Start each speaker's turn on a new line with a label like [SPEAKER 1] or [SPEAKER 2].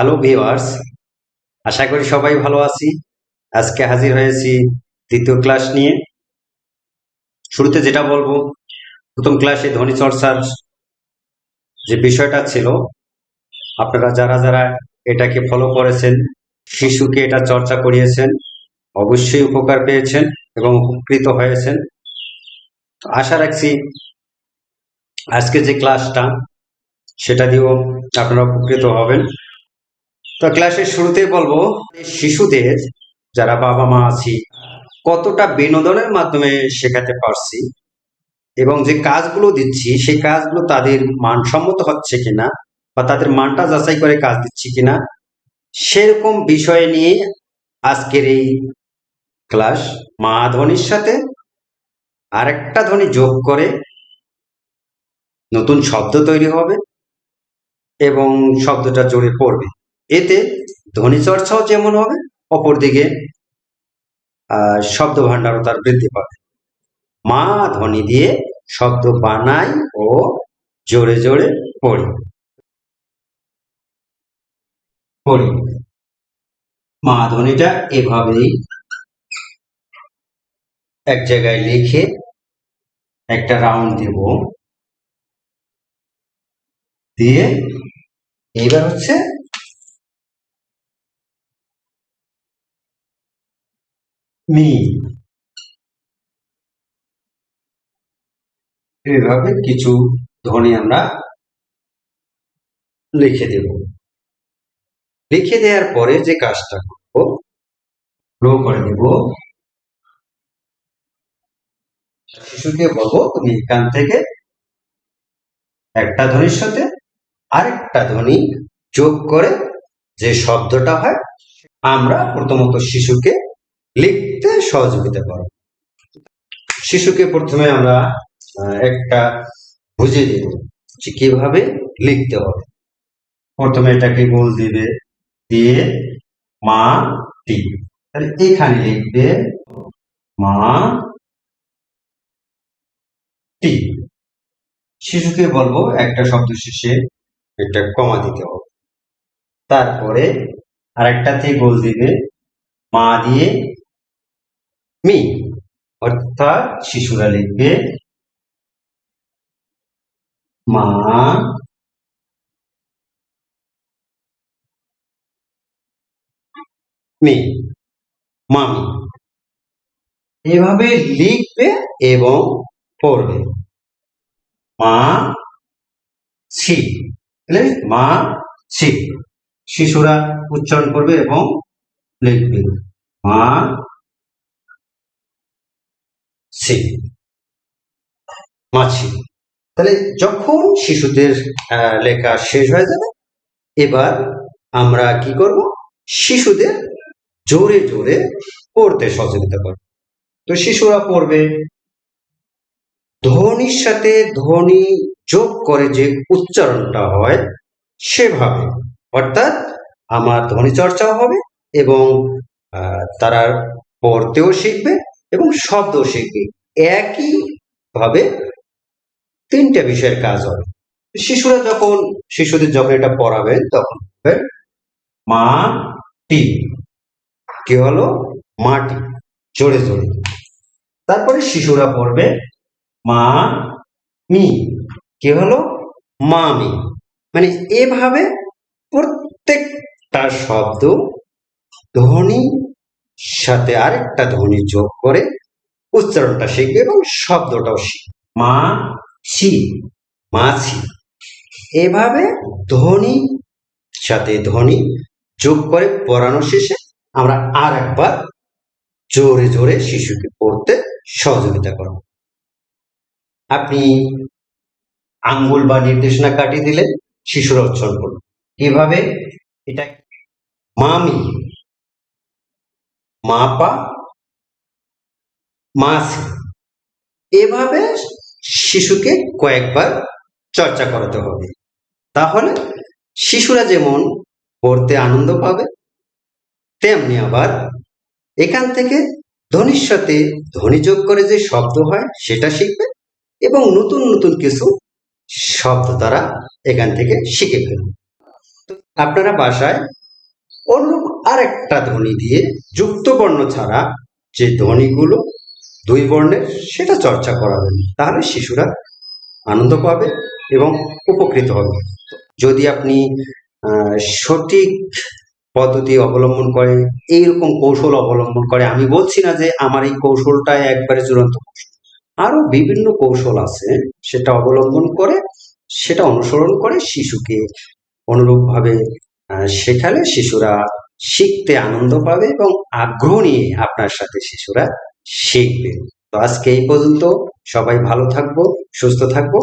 [SPEAKER 1] Hello viewers, আশা করি সবাই ভালো আছি। আজকে হাজির হয়েছি দ্বিতীয় ক্লাস নিয়ে। শুরুতে যেটা বলবো, প্রথম ক্লাসে ধ্বনি চর্চার যে বিষয়টা ছিল, আপনারা যারা যারা এটাকে ফলো করেছেন, শিশুকে এটা চর্চা করিয়েছেন, অবশ্যই উপকার পেয়েছেন এবং উপকৃত হয়েছেন। তো আশা রাখছি আজকে যে ক্লাসটা সেটা দিয়েও আপনারা উপকৃত হবেন। তো ক্লাসের শুরুতেই বলবো, শিশুদের যারা বাবা মা আছি কতটা বিনোদনের মাধ্যমে শেখাতে পারছি এবং যে কাজগুলো দিচ্ছি সেই কাজগুলো তাদের মানসম্মত হচ্ছে কিনা বা তাদের মানটা যাচাই করে কাজ দিচ্ছি কিনা, সেরকম বিষয় নিয়ে আজকের এই ক্লাস। মা ধ্বনির সাথে আরেকটা ধ্বনি যোগ করে নতুন শব্দ তৈরি হবে এবং শব্দটা জোরে পড়বে। এতে ধ্বনি চর্চাও যেমন হবে, অপরদিকে শব্দ ভাণ্ডারও তার বৃদ্ধি পাবে। মা ধ্বনি দিয়ে শব্দ বানাই ও জোরে জোরে পড়ি। মা ধ্বনিটা এভাবেই এক জায়গায় লিখে একটা রাউন্ড দেব, দিয়ে এবার হচ্ছে মি। এভাবে কিছু ধ্বনি আমরা লিখে দেব। লিখে দেওয়ার পরে যে কাজটা করব, ফ্লো করে দেব। শিশুকে বলবো, তুমি এখান থেকে একটা ধ্বনির সাথে আরেকটা ধ্বনি যোগ করে যে শব্দটা হয়, আমরা প্রথমত শিশুকে লিখতে সহযোগিতা করব। শিশুকে প্রথমে আমরা একটা বুঝিয়ে দেব যে কিভাবে লিখতে হবে। প্রথমে এটাকে গোল দিবে, দিয়ে মা টি, তাহলে এখানে লিখবে মা টি। শিশুকে বলবো একটা শব্দ শেষে একটা কমা দিতে হবে। তারপরে আরেকটাতে গোল দিবে, মা দিয়ে মি, অর্থাৎ শিশুরা লিখবে মা মি, মামি। এভাবে লিখবে এবং পড়বে। মা ছি, মা ছি। শিশুরা উচ্চারণ করবে এবং লিখবে মা ছি, মাছি। তাহলে যখন শিশুদের লেখা শেষ হয়ে যাবে, এবার আমরা কি করব, শিশুদের জোরে জোরে পড়তে সহযোগিতা করব। তো শিশুরা পড়বে, ধ্বনির সাথে ধ্বনি যোগ করে যে উচ্চারণটা হয় সেভাবে, অর্থাৎ আমার ধ্বনি চর্চাও হবে এবং তারা পড়তেও শিখবে এবং শব্দও শিখবে। একই ভাবে তিনটা বিষয়ের কাজ হবে। শিশুদের যখন এটা পড়াবেন তখন মা টি, কি হলো, মাটি, জোরে জোরে। তারপরে শিশুরা পড়বে মা মি, কি হলো, মামি। মানে এভাবে প্রত্যেকটা শব্দ ধ্বনি সাথে আরেকটা ধ্বনি যোগ করে উচ্চারণটা শিখবে এবং শব্দটাও শিখবে। মা ছি, মাছি। এভাবে ধ্বনি সাথে ধ্বনি যোগ করে পড়ানো শেষে আমরা আর একবার জোরে জোরে শিশুকে পড়তে সহযোগিতা করব। আপনি আঙ্গুল বা নির্দেশনা কাটিয়ে দিলে শিশুরা উচ্চারণ করবে। কিভাবে? এটা মামি, মাপা, মাছি। এভাবে শিশুকে কয়েকবার চর্চা করাতে হবে। তাহলে শিশুরা যেমন পড়তে আনন্দ পাবে, তেমনি আবার এখান থেকে ধ্বনির সাথে ধ্বনি যোগ করে যে শব্দ হয় সেটা শিখবে এবং নতুন নতুন কিছু শব্দ তারা এখান থেকে শিখে ফেলবে। আপনারা বাসায় অন্য আরেকটা ধ্বনি দিয়ে যুক্ত বর্ণ ছাড়া যে ধ্বনিগুলো দুই বর্ণের সেটা চর্চা করাবেন, তাহলে শিশুরা আনন্দ পাবে এবং উপকৃত হবে। যদি আপনি সঠিক পদ্ধতি অবলম্বন করে, এইরকম কৌশল অবলম্বন করে, আমি বলছি না যে আমার এই কৌশলটাই একবারে চূড়ান্ত কৌশল, আরো বিভিন্ন কৌশল আছে, সেটা অবলম্বন করে, সেটা অনুসরণ করে শিশুকে অনুরূপভাবে শেখালে শিশুরা শিখতে আনন্দ পাবে এবং আগ্রহ নিয়ে আপনার সাথে শিশুরা শিখবে। তো আজকে এই পর্যন্ত, সবাই ভালো থাকবো, সুস্থ থাকবো।